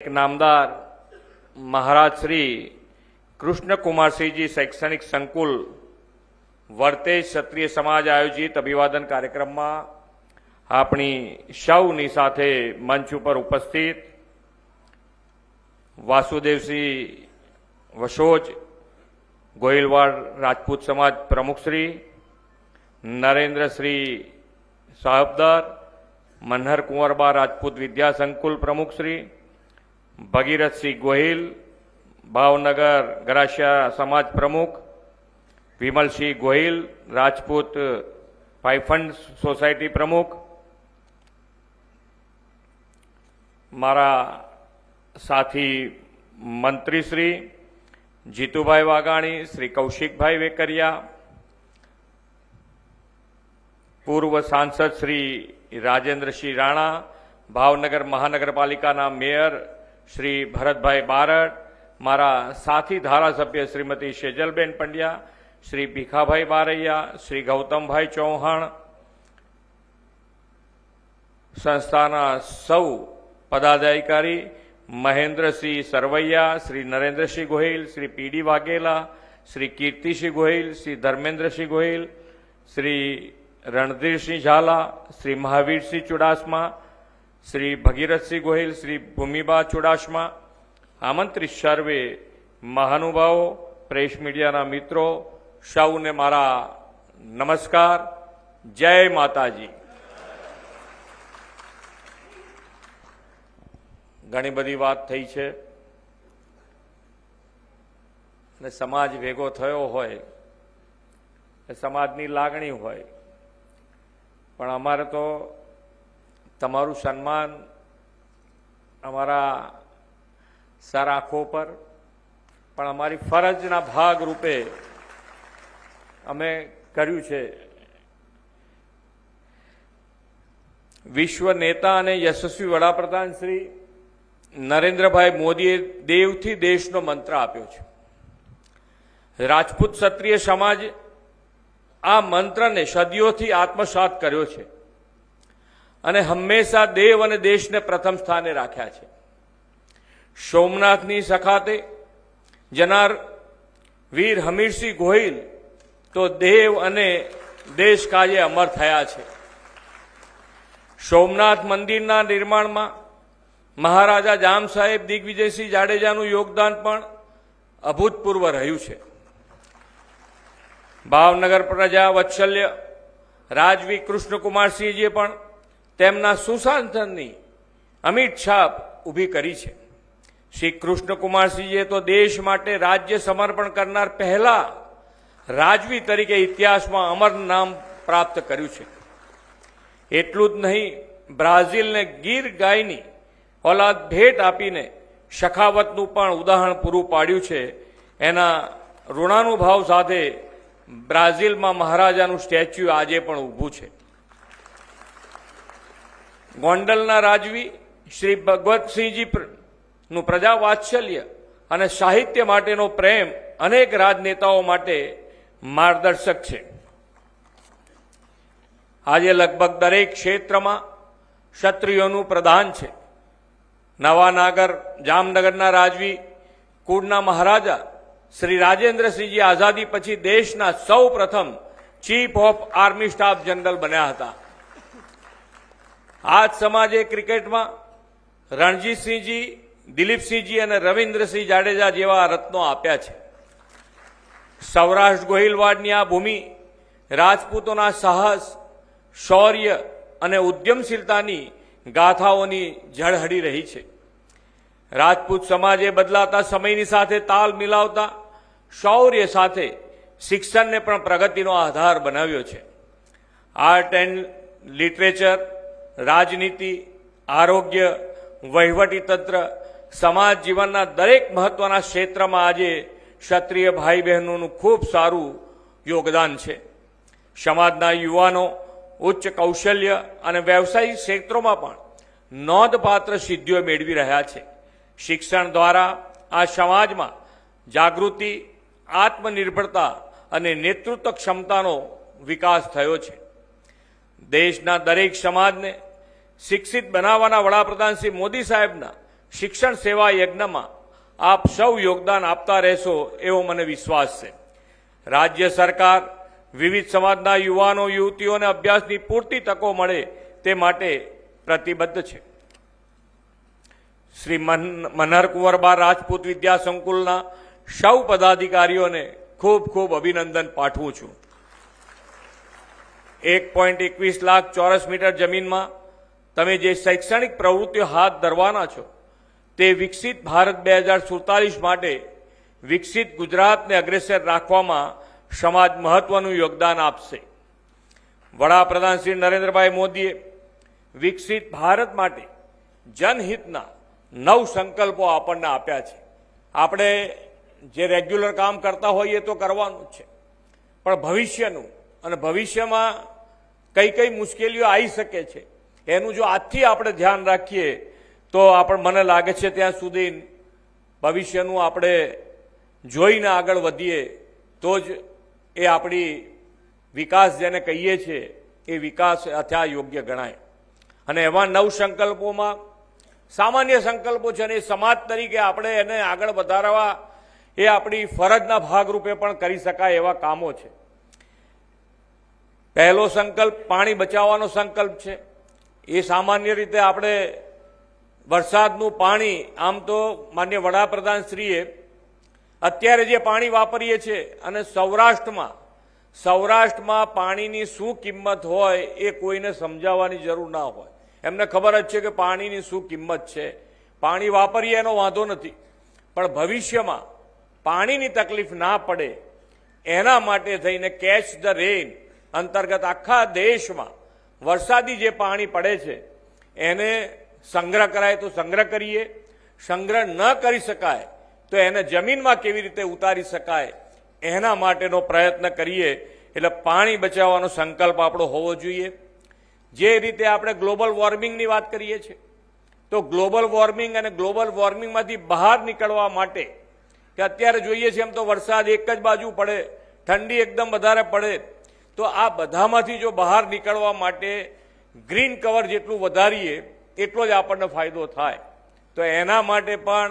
एक नामदार महाराज श्री कृष्ण कुमार सिंह जी शैक्षणिक संकुल वर्तेज क्षत्रिय समाज आयोजित अभिवादन कार्यक्रम में अपनी सौनी साथे मंच पर उपस्थित वासुदेव सिंह वशोज गोहिलवाड़ राजपूत समाज प्रमुख श्री नरेंद्र श्री साहबदार मनहर कुंवरबा राजपूत विद्या संकुल प्रमुख श्री भगीरथ सिंह गोहिल भावनगर गरासिया समाज प्रमुख विमल सिंह गोहिल राजपूत पाइफंड सोसायटी प्रमुख मारा साथी मंत्री श्री जीतुभाई वाघाणी श्री कौशिक भाई वेकरिया पूर्व सांसद श्री राजेंद्र सिंह राणा भावनगर महानगरपालिका मेयर श्री भरतभाई बारड मारा साथी धारासभ्य श्रीमती शेजलबेन पंड्या श्री भीखाभाई बारैया श्री गौतमभाई चौहाण संस्थाना सौ पदाधिकारी महेंद्र सिंह सरवैया श्री नरेंद्र सिंह गोहिल श्री पीडी वाघेला श्री कीर्ति सिंह गोहिल श्री धर्मेंद्र सिंह गोहिल श्री रणधीर सिंह झाला श्री महावीर सिंह चुडासमा श्री भगीरथ सिंह गोहिल श्री भूमिबा चुडासमा आमंत्रित सर्वे महानुभावों प्रेस मीडिया मित्रों सौने मारा नमस्कार। जय माताजी। घणी बधी बात थई छे ने समाज भेगो थयो होय समाजनी लागणी होय पण अमारे तो तमारू सन्मान अमारा सर आँखों पर पण अमारी फरजना भाग रूपे अमे कर्यु छे। विश्व नेता अने यशस्वी वडाप्रधान श्री नरेंद्रभाई मोदीए देवथी देशनो मंत्र आप्यो छे। राजपूत क्षत्रिय समाज आ मंत्रने सदीओथी आत्मसात कर्यो छे અને હંમેશા દેવ અને દેશને પ્રથમ સ્થાને રાખ્યા છે। સોમનાથની સખાતે જનાર વીર હમીરસિંહ ગોહિલ તો દેવ અને દેશ કાજે અમર થયા છે। સોમનાથ મંદિરના નિર્માણમાં મહારાજા જામ સાહેબ દિગ્વિજયસિંહ જાડેજાનું યોગદાન પણ અભૂતપૂર્વ રહ્યું છે। ભાવનગર પ્રજા વત્સલ્ય રાજવી કૃષ્ણકુમારસિંહજીએ પણ તેમના સુશાસનની અમિટ છાપ ઊભી કરી છે। શ્રી કૃષ્ણકુમારસિંહજીએ તો દેશ માટે રાજ્ય સમર્પણ કરનાર પહેલા રાજવી તરીકે ઇતિહાસમાં અમર નામ પ્રાપ્ત કર્યું છે। એટલું જ નહીં, બ્રાઝિલને ગીર ગાયની ઓલાદ ભેટ આપીને સખાવતનું પણ ઉદાહરણ પૂરું પાડ્યું છે। એના ઋણાનુભાવ સાથે બ્રાઝિલમાં મહારાજાનું સ્ટેચ્યુ આજે પણ ઊભું છે। ગોંડલના રાજવી શ્રી ભગવતસિંહજી નું પ્રજા વાત્સલ્ય અને સાહિત્ય માટેનો પ્રેમ અનેક રાજનેતાઓ માટે માર્ગદર્શક છે। આજે લગભગ દરેક ક્ષેત્રમાં ક્ષત્રિયોનું પ્રધાન છે। નવાનાગર જામનગરના રાજવી કુળના મહારાજા શ્રી રાજેન્દ્રસિંહજી આઝાદી પછી દેશના સૌ પ્રથમ chief of army staff general બન્યા હતા। आज समाजे क्रिकेटમાં रणजीतसिंहजी दिलीपसिंहजी અને રવિન્દ્રસિંહ જાડેજા જેવા રત્નો આપ્યા છે। સૌરાષ્ટ્ર ગોહિલવાડની આ ભૂમિ રાજપૂતોના સાહસ શૌર્ય અને ઉદ્યમશીલતાની ગાથાઓની ઝળહળી રહી છે। રાજપૂત સમાજે બદલાતા સમયની સાથે તાલ મિલાવતા શૌર્ય સાથે શિક્ષણને પણ પ્રગતિનો આધાર બનાવ્યો છે। આર્ટ એન્ડ લિટરેચર राजनीति आरोग्य वहीवटी तंत्र समाज जीवनना दरेक महत्वना क्षेत्र में आज क्षत्रिय भाई बहनों खूब सारू योगदान है। समाजना युवानो उच्च कौशल्य और व्यावसायिक क्षेत्रों में पण नोंधपात्र सिद्धिओ मेळवी रह्या छे। शिक्षण द्वारा आ समाज में जागृति आत्मनिर्भरता और नेतृत्व क्षमतानो विकास थयो छे। देशना दरेक समाज ने शिक्षित बनावाना वडाप्रधान श्री मोदी साहेबना શિક્ષણ સેવા યજ્ઞમાં આપ સૌ યોગદાન આપતા રહેશો એવો મને વિશ્વાસ છે. રાજ્ય સરકાર વિવિધ સમાજના યુવાનો યુવતીઓને અભ્યાસની પૂરતી તકો મળે તે માટે પ્રતિબદ્ધ છે. શ્રી મનહરકુંવરબા રાજપૂત વિદ્યા સંકુલના સૌ પદાધિકારીઓને ખૂબ ખૂબ અભિનંદન પાઠવું છું. 1.21 લાખ ચોરસ મીટર જમીનમાં તમે જે શૈક્ષણિક પ્રવૃત્તિઓ હાથ ધરવાના છો તે વિકસિત ભારત 2047 માટે વિકસિત ગુજરાતને અગ્રેસર રાખવામાં સમાજ મહત્વનું યોગદાન આપશે. વડાપ્રધાન શ્રી નરેન્દ્રભાઈ મોદીએ વિકસિત ભારત માટે જનહિતના 9 સંકલ્પો આપણને આપ્યા છે. આપણે જે રેગ્યુલર કામ કરતા હોઈએ તો કરવાનું જ છે, પણ ભવિષ્યનું અને ભવિષ્યમાં કઈ કઈ મુશ્કેલીઓ આવી શકે છે એનું જો આજથી આપણે ધ્યાન રાખીએ તો મને લાગે છે ત્યાં સુધી ભવિષ્યનું આપણે જોઈને આગળ વધીએ તો જ એ આપણી વિકાસ જેને કહીએ છીએ એ વિકાસ અથા યોગ્ય ગણાય. અને એવા 9 સંકલ્પોમાં સામાન્ય સંકલ્પો છે અને એ સમાજ તરીકે આપણે એને આગળ વધારવા એ આપણી ફરજના ભાગરૂપે પણ કરી શકાય એવા કામો છે. પહેલો સંકલ્પ પાણી બચાવવાનો સંકલ્પ છે. એ સામાન્ય રીતે આપણે વરસાદનું પાણી આમ તો માન્ય વડાપ્રધાનશ્રીએ અત્યારે જે પાણી વાપરીએ છીએ અને સૌરાષ્ટ્રમાં પાણીની શું કિંમત હોય એ કોઈને સમજાવવાની જરૂર ના હોય. એમને ખબર જ છે કે પાણીની શું કિંમત છે. પાણી વાપરીએ એનો વાંધો નથી, પણ ભવિષ્યમાં પાણીની તકલીફ ના પડે એના માટે થઈને કેચ ધ રેઇન અંતર્ગત આખા દેશમાં વરસાદી જે પાણી પડે છે એને સંગ્રહ કરાય તો સંગ્રહ કરીએ, સંગ્રહ ન કરી શકાય તો એને જમીનમાં કેવી રીતે ઉતારી શકાય એના માટેનો પ્રયત્ન કરીએ. એટલે પાણી બચાવવાનો સંકલ્પ આપણો હોવો જોઈએ. જે રીતે આપણે ગ્લોબલ વોર્મિંગની વાત કરીએ છીએ તો ગ્લોબલ વોર્મિંગ અને ગ્લોબલ વોર્મિંગમાંથી બહાર નીકળવા માટે કે અત્યારે જોઈએ છીએ એમ તો વરસાદ એક જ બાજુ પડે, ઠંડી એકદમ વધારે પડે, તો આ બધામાંથી જો બહાર નીકળવા માટે ગ્રીન કવર જેટલું વધારીએ એટલો જ આપણને ફાયદો થાય. તો એના માટે પણ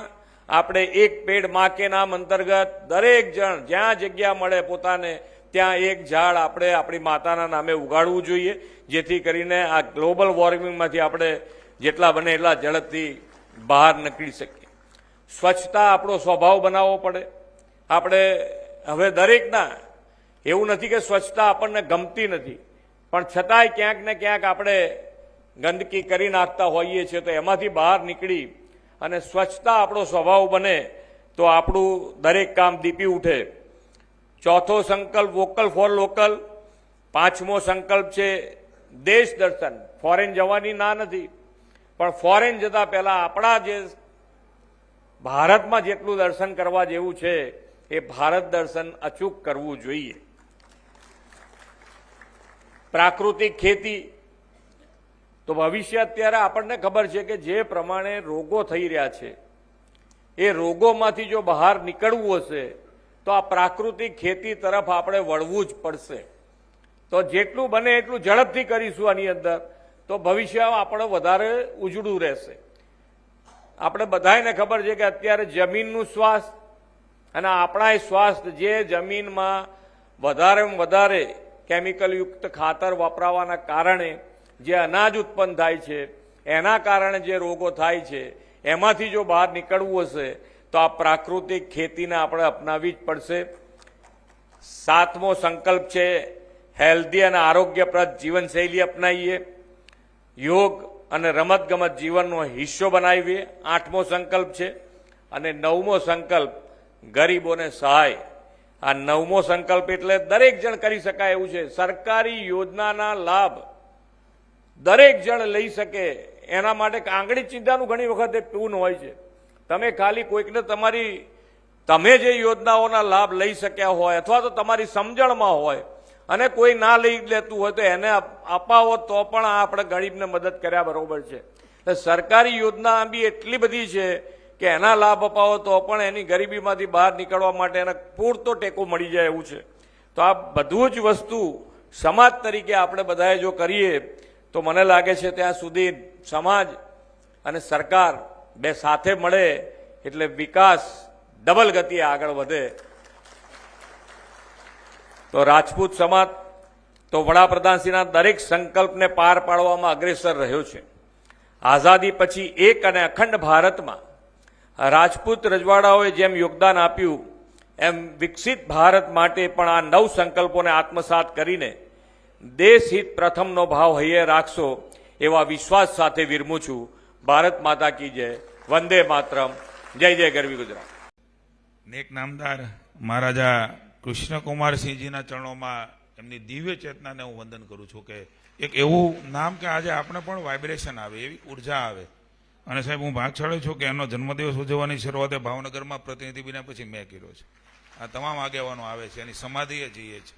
આપણે એક પેડ માં કે નામ અંતર્ગત દરેક જણ જ્યાં જગ્યા મળે પોતાને ત્યાં એક ઝાડ આપણે આપણી માતાના નામે ઉગાડવું જોઈએ, જેથી કરીને આ ગ્લોબલ વોર્મિંગમાંથી આપણે જેટલા બને એટલા ઝડપથી બહાર નીકળી શકીએ. સ્વચ્છતા આપણો સ્વભાવ બનાવવો પડે. આપણે હવે દરેકના એવું નથી કે સ્વચ્છતા આપણને ગમતી નથી, પણ છતાંય ક્યાંક ને ક્યાંક આપણે ગંદકી કરી નાખતા હોઈએ છીએ. તો એમાંથી બહાર નીકળી અને સ્વચ્છતા આપણો સ્વભાવ બને તો આપણું દરેક કામ દીપી ઉઠે. ચોથો સંકલ્પ વોકલ ફોર લોકલ. પાંચમો સંકલ્પ છે દેશ દર્શન. ફોરેન જવાની ના નથી, પણ ફોરેન જતા પહેલા આપણા જે ભારતમાં જેટલું દર્શન કરવા જેવું છે એ ભારત દર્શન અચૂક કરવું જોઈએ. પ્રાકૃતિક ખેતી તો ભવિષ્ય અત્યારે આપણને ખબર છે કે જે પ્રમાણે રોગો થઈ રહ્યા છે એ રોગોમાંથી જો બહાર નીકળવું હશે તો આ પ્રાકૃતિક ખેતી તરફ આપણે વળવું જ પડશે. તો જેટલું બને એટલું ઝડપથી કરીશું આની અંદર તો ભવિષ્ય આપણે વધારે ઉજળું રહેશે. આપણે બધાને ખબર છે કે અત્યારે જમીનનું સ્વાસ્થ્ય અને આપણા સ્વાસ્થ્ય જે જમીનમાં વધારે કેમિકલયુક્ત ખાતર વાપરવાના કારણે જે અનાજ ઉત્પન્ન થાય છે એના કારણે જે રોગો થાય છે એમાંથી જો બહાર નીકળવું હશે તો આ પ્રાકૃતિક ખેતીને આપણે અપનાવવી જ પડશે. સાતમો સંકલ્પ છે હેલ્ધી અને આરોગ્યપ્રદ જીવનશૈલી અપનાવીએ, યોગ અને રમતગમત જીવનનો હિસ્સો બનાવીએ. આઠમો સંકલ્પ છે. અને નવમો સંકલ્પ ગરીબોને સહાય. આ નવમો સંકલ્પ એટલે દરેક જણ કરી શકાય એવું છે. સરકારી યોજનાના લાભ દરેક જણ લઈ શકે એના માટે આંગળી ચિંતાનું ઘણી વખતે પૂન હોય છે. તમે ખાલી કોઈકને તમે જે યોજનાઓના લાભ લઈ શક્યા હોય અથવા તો તમારી સમજણમાં હોય અને કોઈ ના લઈ લેતું હોય તો એને અપાવો તો પણ આપણે ગરીબને મદદ કર્યા બરોબર છે. એટલે સરકારી યોજના બી એટલી બધી છે કે એના લાભ અપાવો તો પણ એની ગરીબીમાંથી બહાર નીકળવા માટે એને પૂરતો ટેકો મળી જાય એવું છે. તો આ બધું જ વસ્તુ સમાજ તરીકે આપણે બધાએ જો કરીએ તો મને લાગે છે ત્યાં સુધી સમાજ અને સરકાર બે સાથે મળે એટલે વિકાસ ડબલ ગતિએ આગળ વધે. તો રાજપૂત સમાજ તો વડાપ્રધાનશ્રીના દરેક સંકલ્પને પાર પાડવામાં અગ્રેસર રહ્યો છે. આઝાદી પછી એક અને અખંડ ભારતમાં રાજપૂત રજવાડાઓએ જેમ યોગદાન આપ્યું એમ વિકસિત ભારત માટે પણ આ નવ સંકલ્પોને આત્મસાત કરીને દેશ હિત પ્રથમનો ભાવ હૈયે રાખશો એવા વિશ્વાસ સાથે વિરમું છું. ભારત માતા કી જય. વંદે માતરમ. જય જય ગરવી ગુજરાત. નેક નામદાર મહારાજા કૃષ્ણકુમારસિંહજીના ચરણોમાં એમની દિવ્ય ચેતનાને હું વંદન કરું છું કે એક એવું નામ કે આજે આપણે પણ વાઇબ્રેશન આવે, એવી ઉર્જા આવે. અને સાહેબ, હું ભાગશાળી છું કે એનો જન્મદિવસ ઉજવવાની શરૂઆત ભાવનગરમાં પ્રતિનિધિ બન્યા પછી મેં કર્યો છે. આ તમામ આગેવાનો આવે છે, એની સમાધિએ જઈએ છીએ.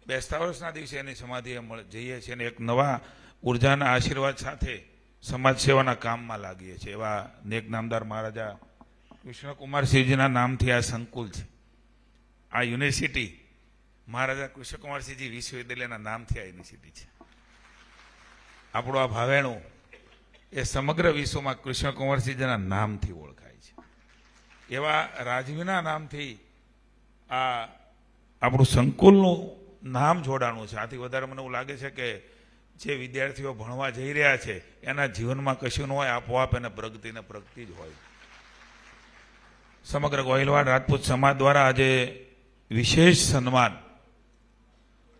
બેસતા વર્ષના દિવસે એની સમાધિએ જઈએ છીએ અને એક નવા ઉર્જાના આશીર્વાદ સાથે સમાજ સેવાના કામમાં લાગીએ છીએ. એવા નેક નામદાર મહારાજા કૃષ્ણકુમારસિંહજીના નામથી આ સંકુલ છે, આ યુનિવર્સિટી મહારાજા કૃષ્ણકુમારસિંહજી વિશ્વવિદ્યાલયના નામથી આ યુનિવર્સિટી છે. આપણું આ ભાવેણું એ સમગ્ર વિશ્વમાં કૃષ્ણકુમારસિંહજીના નામથી ઓળખાય છે. એવા રાજવીના નામથી આ આપણું સંકુલનું નામ જોડાણું છે. આથી વધારે મને એવું લાગે છે કે જે વિદ્યાર્થીઓ ભણવા જઈ રહ્યા છે એના જીવનમાં કશું ન હોય, આપોઆપ એને પ્રગતિને પ્રગતિ જ હોય. સમગ્ર ગોહિલવાડ રાજપૂત સમાજ દ્વારા આજે વિશેષ સન્માન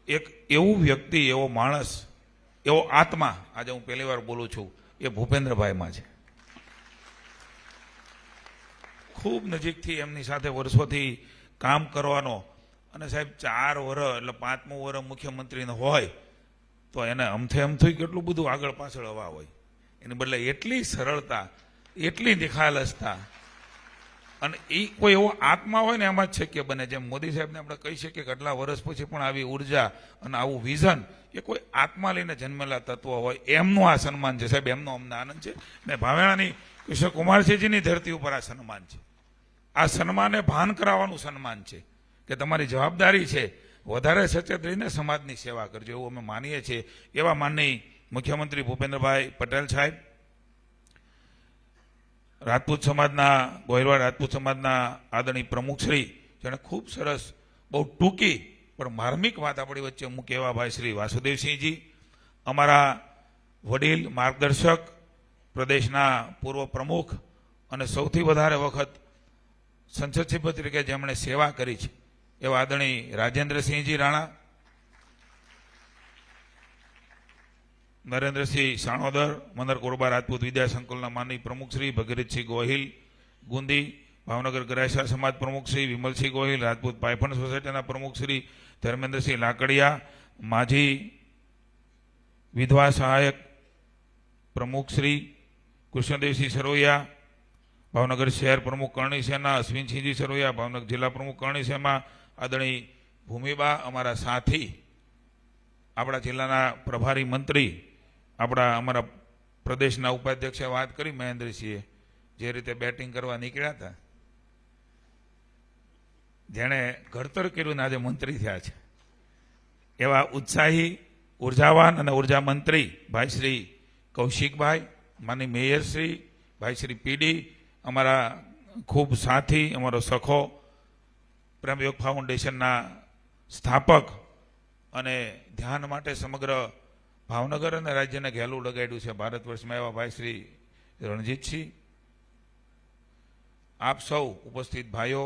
એક એવું વ્યક્તિ, એવો માણસ, એવો આત્મા, આજે હું પહેલી વાર બોલું છું, એ ભૂપેન્દ્રભાઈમાં છે. ખૂબ નજીકથી એમની સાથે વર્ષોથી કામ કરવાનો, અને સાહેબ 4 વર્ષ એટલે 5મું વર્ષ મુખ્યમંત્રીને હોય તો એને અમથું કેટલું બધું આગળ પાછળ હવા હોય, એની બદલે એટલી સરળતા, એટલી નિખાલસતા, અને એ કોઈ એવો આત્મા હોય ને એમાં જ શક્ય બને. જેમ મોદી સાહેબને આપણે કહી શકીએ કે આટલા વર્ષ પછી પણ આવી ઉર્જા અને આવું વિઝન એ કોઈ આત્મા લઈને જન્મેલા તત્વ હોય, એમનું આ સન્માન છે સાહેબ. એમનો અમને આનંદ છે. ને ભાવેણાની કૃષ્ણકુમારસિંહજીની ધરતી ઉપર આ સન્માન છે. આ સન્માને ભાન કરાવવાનું સન્માન છે કે તમારી જવાબદારી છે વધારે સચેત રહીને સમાજની સેવા કરજો, એવું અમે માનીએ છીએ. એવા માનનીય મુખ્યમંત્રી ભૂપેન્દ્રભાઈ પટેલ સાહેબ, રાજપૂત સમાજના, ગોહિલવાડ રાજપૂત સમાજના આદરણીય પ્રમુખશ્રી, જેણે ખૂબ સરસ, બહુ ટૂંકી પણ માર્મિક વાત આપણી વચ્ચે મૂકી, એવા ભાઈ શ્રી વાસુદેવસિંહજી, અમારા વડીલ માર્ગદર્શક, પ્રદેશના પૂર્વ પ્રમુખ અને સૌથી વધારે વખત સંસદ સભ્ય તરીકે જેમણે સેવા કરી છે એવા આદરણીય રાજેન્દ્રસિંહજી રાણા, નરેન્દ્રસિંહ સાણોદર, મંદર કોરબા રાજપૂત વિદ્યા સંકુલના માનનીય પ્રમુખશ્રી ભગીરથસિંહ ગોહિલ ગુંદી, ભાવનગર ગરાસિયા સમાજ પ્રમુખશ્રી વિમલસિંહ ગોહિલ, રાજપૂત પાયફણ સોસાયટીના પ્રમુખશ્રી ધર્મેન્દ્રસિંહ લાકડિયા, માજી વિધવા સહાયક પ્રમુખશ્રી કૃષ્ણદેવસિંહ સરોયા, ભાવનગર શહેર પ્રમુખ કરણી સેના અશ્વિનસિંહજી સરોયા, ભાવનગર જિલ્લા પ્રમુખ કરણી સેના આદરણીય ભૂમિબા, અમારા સાથી, આપણા જિલ્લાના પ્રભારી મંત્રી, અમારા પ્રદેશના ઉપાધ્યક્ષે વાત કરી મહેન્દ્રસિંહે, જે રીતે બેટિંગ કરવા નીકળ્યા હતા, જેણે ઘડતર કર્યું ને આજે મંત્રી થયા છે, એવા ઉત્સાહી, ઉર્જાવાન અને ઉર્જા મંત્રી ભાઈ શ્રી કૌશિકભાઈ, માની મેયરશ્રી ભાઈ શ્રી પીડી, અમારા ખૂબ સાથી, અમારો સખો, પ્રેમયોગ ફાઉન્ડેશનના સ્થાપક અને ધ્યાન માટે સમગ્ર ભાવનગર અને રાજ્યને ઘેલું લગાડ્યું છે ભારત વર્ષમાં, એવા ભાઈ શ્રી રણજીતસિંહ, આપ સૌ ઉપસ્થિત ભાઈઓ,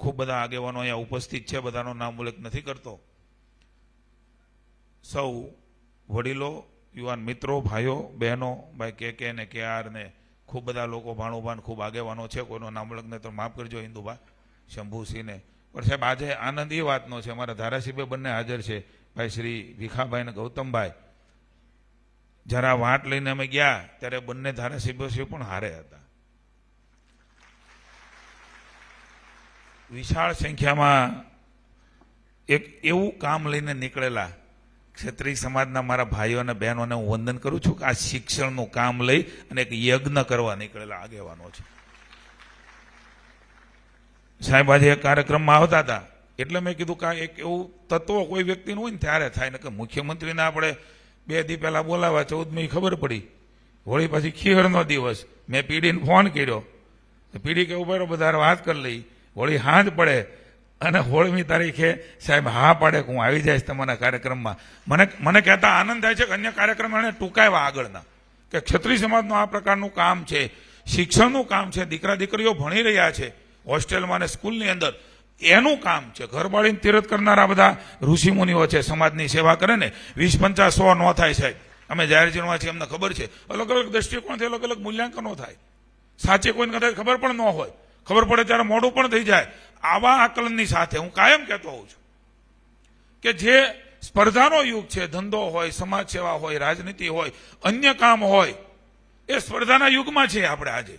ખૂબ બધા આગેવાનો અહીંયા ઉપસ્થિત છે, બધાનો નામ ઉલ્લેખ નથી કરતો. સૌ વડીલો, યુવાન મિત્રો, ભાઈઓ, બહેનો, ભાઈ કે ને KR ને ખૂબ બધા લોકો, ભાણુભાન ખૂબ આગેવાનો છે. કોઈનો નામ ઉલ્લેખ નહીં તો માફ કરજો, હિન્દુભા શંભુસિંહને. પણ સાહેબ, આજે આનંદ એ વાતનો છે, અમારા ધારાસભ્ય બંને હાજર છે, ભાઈ શ્રી ભીખાભાઈ અને ગૌતમભાઈ. જરા વાટ લઈને અમે ગયા ત્યારે બંને ધારાસભ્યો પણ હારે હતા. વિશાળ સંખ્યામાં એક એવું કામ લઈને નીકળેલા ક્ષત્રિય સમાજના મારા ભાઈઓ અને બહેનોને હું વંદન કરું છું કે આ શિક્ષણનું કામ લઈ અને એક યજ્ઞ કરવા નીકળેલા આગેવાનો છે. સાહેબ આજે એક કાર્યક્રમમાં આવતા હતા એટલે મેં કીધું કે એક એવું તત્વ કોઈ વ્યક્તિનું હોય ને ત્યારે થાય ને, કે મુખ્યમંત્રીને આપણે 2 દી પહેલા બોલાવ્યા, 14મી ખબર પડી, હોળી પછી ખીહરનો દિવસ, મેં પીડીને ફોન કર્યો, પીડી કે ઉભા રહો બધા વાત કરી લઈ. હોળી હાંજ પડે અને 16મી તારીખે સાહેબ હા પાડે કે હું આવી જઈશ તમારા કાર્યક્રમમાં. મને કહેતા આનંદ થાય છે કે અન્ય કાર્યક્રમ એને ટૂંકાવ્યા આગળના, કે ક્ષત્રિય સમાજનું આ પ્રકારનું કામ છે, શિક્ષણનું કામ છે, દીકરા દીકરીઓ ભણી રહ્યા છે હોસ્ટેલમાં અને સ્કૂલની અંદર, એનું કામ છે. ઘર બાળીને તીરથ કરનારા બધા ઋષિમુનિઓ છે, સમાજની સેવા કરે ને, 20, 50, 100 ન થાય સાહેબ. અમે જાહેર જીવનમાં છીએ, અમને ખબર છે. અલગ અલગ દ્રષ્ટિકોણથી અલગ અલગ મૂલ્યાંકનો થાય. સાચે કોઈને કદાચ ખબર પણ ન હોય, ખબર પડે ત્યારે મોડું પણ થઈ જાય. આવા આકલનની સાથે હું કાયમ કહેતો હોઉં છું કે જે સ્પર્ધાનો યુગ છે, ધંધો હોય, સમાજ સેવા હોય, રાજનીતિ હોય, અન્ય કામ હોય, એ સ્પર્ધાના યુગમાં છે આપણે આજે.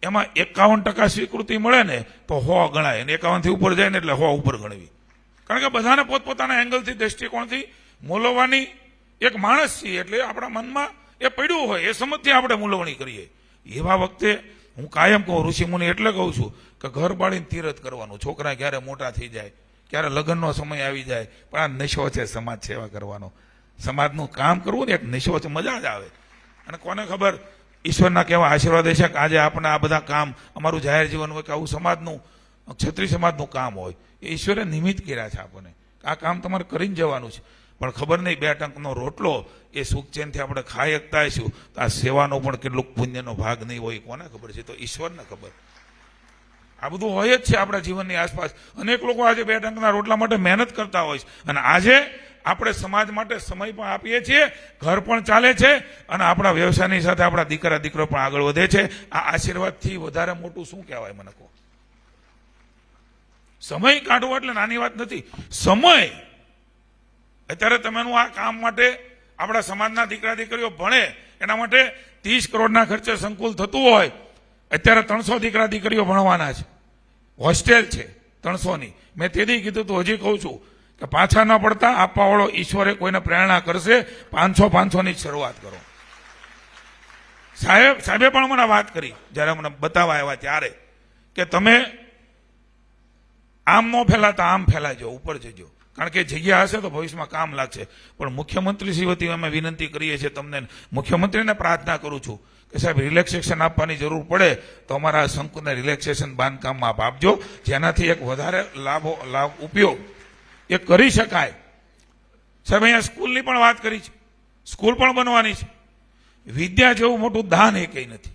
એમાં 51% સ્વીકૃતિ મળે ને તો 100 ગણાય, અને 51 થી ઉપર જાય ને એટલે 100 ઉપર ગણવી. કારણ કે બધાને પોતપોતાના એંગલથી, દ્રષ્ટિકોણથી મૂલવવાની એક માણસ છીએ, એટલે આપણા મનમાં એ પડ્યું હોય એ સમજથી આપણે મૂલવણી કરીએ. એવા વખતે હું કાયમ કહું, ઋષિમુનિ એટલે કહું છું કે ઘર બાળીને તીરથ કરવાનું. છોકરા ક્યારે મોટા થઈ જાય, ક્યારે લગ્નનો સમય આવી જાય, પણ આ નશો છે સમાજ સેવા કરવાનો, સમાજનું કામ કરવું ને એક નશો છે, મજા જ આવે. અને કોને ખબર ઈશ્વરના કેવા આશીર્વાદ છે કે આજે આપણે આ બધા કામ, અમારું જાહેર જીવન હોય કે આવું સમાજનું, ક્ષત્રિય સમાજનું કામ હોય, એ ઈશ્વરે નિમિત્ત કર્યા છે આપણને. આ કામ તમારે કરીને જવાનું છે. પણ ખબર નહીં 2 ટંકનો રોટલો એ સુખ ચેનથી આપણે ખાઈ શકતા હશું તો આ સેવાનો પણ કેટલું પુણ્યનો ભાગ નહીં હોય, કોને ખબર છે? તો ઈશ્વરને ખબર. આ બધું હોય જ છે આપણા જીવનની આસપાસ. અનેક લોકો આજે 2 ટંકના રોટલા માટે મહેનત કરતા હોય છે, અને આજે આપણે સમાજ માટે સમય પણ આપીએ છીએ, ઘર પણ ચાલે છે, અને આપણા વ્યવસાયની સાથે આપણા દીકરા દીકરો પણ આગળ વધે છે. આ આશીર્વાદથી વધારે મોટું શું કહેવાય મને કહો? સમય કાઢવો એટલે નાની વાત નથી. સમય અત્યારે તમેનું આ કામ માટે આપણા સમાજના દીકરા દીકરીઓ ભણે, એના માટે 30 કરોડના ખર્ચે સંકુલ થતું હોય, અત્યારે 300 દીકરા દીકરીઓ ભણવાના છે, હોસ્ટેલ છે 300ની. મેં તેથી કીધું તો હજી કહું છું કે પાછા ન પડતા આપવાવાળો ઈશ્વરે કોઈને પ્રેરણા કરશે. 500-500ની શરૂઆત કરો. સાહેબે પણ મને વાત કરી જ્યારે મને બતાવવા આવ્યા ત્યારે, કે તમે આમ ન ફેલાતા આમ ફેલાજો, ઉપર જજો, કારણ કે જગ્યા હશે તો ભવિષ્યમાં કામ લાગશે. પણ મુખ્યમંત્રી શ્રી વતી અમે વિનંતી કરીએ છીએ તમને, મુખ્યમંત્રીને પ્રાર્થના કરું છું કે સાહેબ રિલેક્સેશન આપવાની જરૂર પડે તો અમારા સંકુલને રિલેક્સેશન બાંધકામમાં આપ આપજો, જેનાથી એક વધારે ઉપયોગ એ કરી શકાય. સાહેબ અહીંયા સ્કૂલની પણ વાત કરી છે, સ્કૂલ પણ બનવાની છે. વિદ્યા જેવું મોટું દાન એ કંઈ નથી.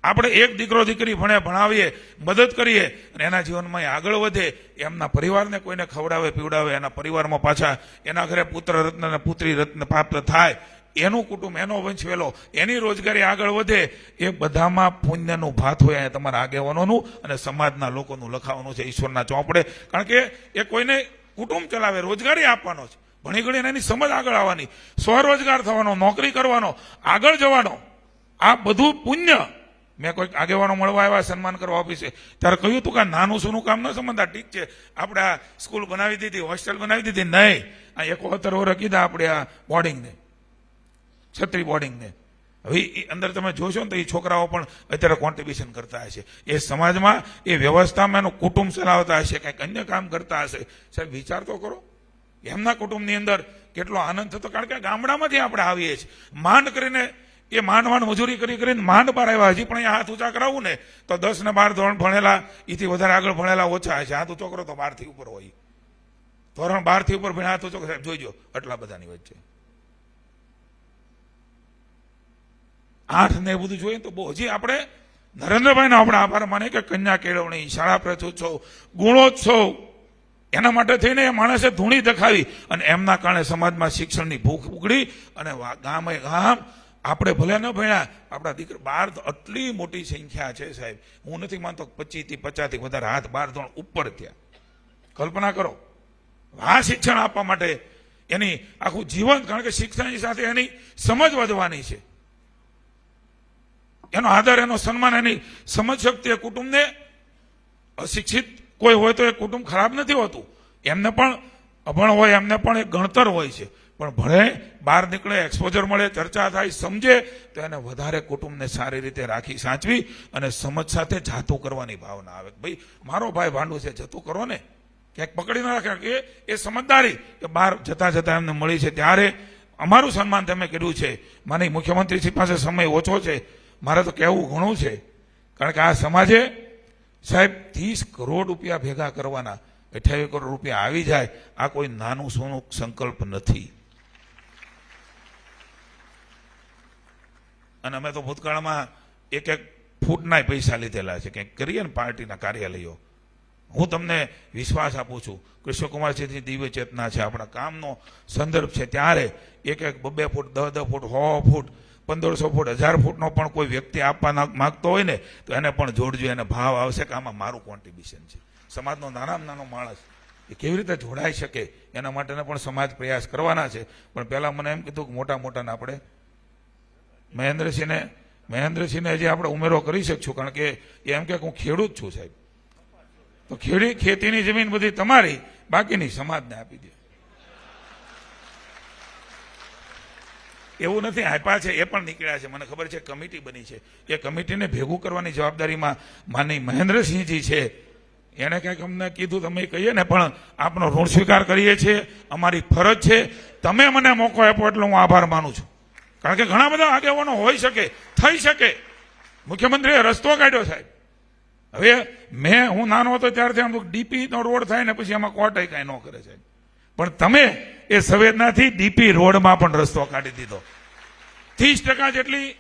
આપણે એક દીકરો દીકરી ભણાવીએ, મદદ કરીએ, અને એના જીવનમાં આગળ વધે, એમના પરિવારને કોઈને ખવડાવે પીવડાવે, એના પરિવારમાં પાછા એના ઘરે પુત્ર રત્ન અને પુત્રી રત્ન પ્રાપ્ત થાય, એનું કુટુંબ, એનો વંશવેલો, એની રોજગારી આગળ વધે, એ બધામાં પુણ્યનું ભાત હોય તમારા આગેવાનોનું અને સમાજના લોકોનું લખાવાનું છે ઈશ્વરના ચોપડે. કારણ કે એ કોઈને કુટુંબ ચલાવે, રોજગારી આપવાનો છે, ભણી ગણીને એની સમજ આગળ આવવાની, સ્વરોજગાર થવાનો, નોકરી કરવાનો, આગળ જવાનો, આ બધું પુણ્ય. મેં કોઈક આગેવાનો મળવા આવ્યા, સન્માન કરવા ઓફિસે, ત્યારે કહ્યું હતું કે નાનું સૂનું કામ ન સમજતા. ઠીક છે, આપણે આ સ્કૂલ બનાવી દીધી, હોસ્ટેલ બનાવી દીધી, નહીં, આ 71 વર્ષ કીધા આપણે આ બોર્ડિંગને, ક્ષત્રિય બોર્ડિંગને. હવે અંદર તમે જોશો ને તો એ છોકરાઓ પણ અત્યારે કોન્ટ્રીબ્યુશન કરતા હશે, એ સમાજમાં, એ વ્યવસ્થામાં એનું કુટુંબ ચલાવતા હશે, કંઈક અન્ય કામ કરતા હશે. સાહેબ વિચાર તો કરો, એમના કુટુંબની અંદર કેટલો આનંદ થતો. કારણ કે ગામડામાંથી આપણે આવીએ છીએ, માંડ કરીને, એ માંડ મજૂરી કરીને માંડ બહાર આવ્યા. હજી પણ અહીંયા હાથ ઊંચા કરાવું ને તો 10 ને 12 ધોરણ ભણેલા, એથી વધારે આગળ ભણેલા ઓછા હશે. હાથ ઊંચો કરો તો 12 થી ઉપર હોય, ધોરણ 12 થી ઉપર ભણે હાથ ઊંચો, સાહેબ જોઈજો આટલા બધાની વચ્ચે 8 ને બધું જોઈએ તો બહુ. હજી આપણે નરેન્દ્રભાઈનો આપણે આભાર માને કે કન્યા કેળવણી, શાળા પ્રવેશોત્સવ, ગુણોત્સવ, એના માટે થઈને એ માણસે ધૂણી દેખાવી, અને એમના કારણે સમાજમાં શિક્ષણની ભૂખ ઉગડી, અને ગામે ગામ આપણે ભલે ન ભણ્યા, આપણા દીકરા 12 આટલી મોટી સંખ્યા છે સાહેબ. હું નથી માનતો 25 થી 50 થી વધારે હાથ 12 ધોરણ ઉપર થયા. કલ્પના કરો, આ શિક્ષણ આપવા માટે એની આખું જીવન, કારણ કે શિક્ષણની સાથે એની સમજ વધવાની છે, એનો આદર, એનો સન્માન, એની સમજ શક્તિ. એ કુટુંબને અશિક્ષિત કોઈ હોય તો એ કુટુંબ ખરાબ નથી હોતું, એમને પણ અભણ હોય, એમને પણ એક ગણતર હોય છે, પણ ભણે, બહાર નીકળે, એક્સપોઝર મળે, ચર્ચા થાય, સમજે, તો એને વધારે કુટુંબને સારી રીતે રાખી સાચવી અને સમજ સાથે જાતું કરવાની ભાવના આવે. ભાઈ મારો ભાઈ ભાંડુ છે, જતું કરો ને, ક્યાંક પકડી ના રાખે. એ સમજદારી કે બહાર જતા જતા એમને મળી છે ત્યારે અમારું સન્માન તમે કર્યું છે. માની મુખ્યમંત્રીશ્રી પાસે સમય ઓછો છે, મારે તો કહેવું ઘણું છે. કારણ કે આ સમાજે સાહેબ 30 કરોડ રૂપિયા ભેગા કરવાના, 28 કરોડ રૂપિયા આવી જાય, આ કોઈ નાનું સોનું સંકલ્પ નથી. અને અમે તો ભૂતકાળમાં એક ફૂટના પૈસા લીધેલા છે કંઈક કરીએ ને પાર્ટીના કાર્યાલયો. હું તમને વિશ્વાસ આપું છું, કૃષ્ણકુમારસિંહની દિવ્ય ચેતના છે, આપણા કામનો સંદર્ભ છે, ત્યારે 1-2 ફૂટ, 10 ફૂટ, 100 ફૂટ, 1500 ફૂટ, 1000 ફૂટનો પણ કોઈ વ્યક્તિ આપવા માંગતો હોય ને તો એને પણ જોડજો. એને ભાવ આવશે કે આમાં મારું કોન્ટ્રીબ્યુશન છે. સમાજનો નાનામાં નાનો માણસ એ કેવી રીતે જોડાઈ શકે એના માટેને પણ સમાજ પ્રયાસ કરવાના છે. પણ પહેલાં મને એમ કીધું કે મોટા મોટાને આપણે મહેન્દ્રસિંહને હજી આપણે ઉમેરો કરી શકશું, કારણ કે એમ કે હું ખેડૂત છું સાહેબ. તો ખેતીની જમીન બધી તમારી, બાકીની સમાજને આપી દે. એવું નથી, આપ્યા છે એ પણ નીકળ્યા છે. મને ખબર છે કમિટી બની છે, એ કમિટીને ભેગું કરવાની જવાબદારીમાં માની મહેન્દ્રસિંહજી છે. એને કંઈક અમને કીધું, તમે કહીએ ને, પણ આપનો ઋણ સ્વીકાર કરીએ છીએ, અમારી ફરજ છે. તમે મને મોકો આપ્યો એટલે હું આભાર માનું છું. કારણ કે ઘણા બધા આગેવાનો હોઈ શકે, થઈ શકે. મુખ્યમંત્રીએ રસ્તો કાઢ્યો સાહેબ. હવે હું નાનો હતો ત્યારથી આમ ડીપી નો રોડ થાય ને પછી એમાં કોર્ટ કાંઈ ન કરે સાહેબ. પણ તમે એ સંવેદનાથી ડીપી રોડમાં પણ રસ્તો કાઢી દીધો. 30% જેટલી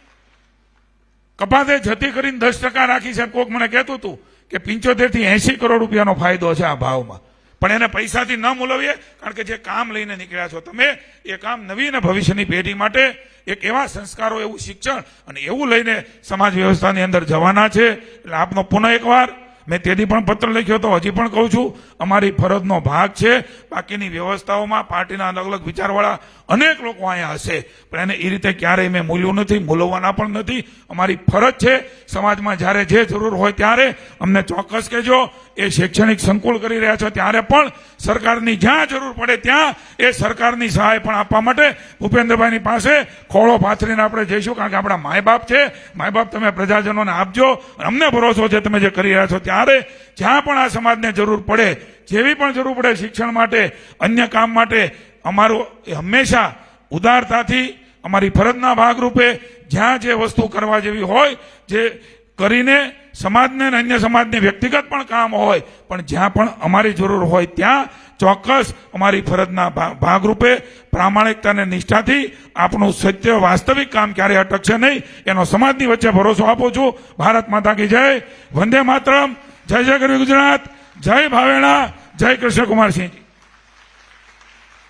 કપાતે જતી કરીને 10% રાખી છે. કોક મને કહેતું હતું કે 75 થી 80 કરોડ રૂપિયાનો ફાયદો છે આ ભાવમાં. પણ એને પૈસાથી ન મૂલવીએ, કારણ કે જે કામ લઈને નીકળ્યા છો તમે, એ કામ નવી અને ભવિષ્યની પેઢી માટે એક એવા સંસ્કારો, એવું શિક્ષણ અને એવું લઈને સમાજ વ્યવસ્થાની અંદર જવાના છે. એટલે આપનો પુનઃ એકવાર, મેં તેથી પણ પત્ર લખ્યો હતો, હજી પણ કહું છું, અમારી ફરજનો ભાગ છે. બાકીની વ્યવસ્થાઓમાં પાર્ટીના અલગ અલગ વિચારવાળા અનેક લોકો અહીંયા હશે, પણ એને એ રીતે ક્યારેય મેં મૂલ્યું નથી, મૂલવવાના પણ નથી. અમારી ફરજ છે સમાજમાં જ્યારે જે જરૂર હોય ત્યારે અમને ચોક્કસ કહેજો. એ શૈક્ષણિક સંકુલ કરી રહ્યા છો ત્યારે પણ સરકારની જ્યાં જરૂર પડે ત્યાં એ સરકારની સહાય પણ આપવા માટે ભૂપેન્દ્રભાઈની પાસે ખોળો પાથરીને આપણે જઈશું. કારણ કે આપણા માય બાપ છે. માય બાપ તમે પ્રજાજનોને આપજો. અમને ભરોસો છે તમે જે કરી રહ્યા છો ત્યારે જ્યાં પણ આ સમાજને જરૂર પડે, જેવી પણ જરૂર પડે, શિક્ષણ માટે, અન્ય કામ માટે, અમારું હંમેશા ઉદારતાથી અમારી ફરજના ભાગરૂપે જ્યાં જે વસ્તુ કરવા જેવી હોય, જે કરીને સમાજને અને અન્ય સમાજને વ્યક્તિગત પણ કામ હોય, પણ જ્યાં પણ અમારી જરૂર હોય ત્યાં ચોક્કસ અમારી ફરજના ભાગરૂપે પ્રામાણિકતા અને નિષ્ઠાથી આપણું સત્ય વાસ્તવિક કામ ક્યારે અટકશે નહીં, એનો સમાજની વચ્ચે ભરોસો આપું છું. ભારત માતા કી જય, વંદે માતરમ, જય જય ગરવી ગુજરાત, જય ભાવેણા, જય કૃષ્ણકુમારસિંહજી.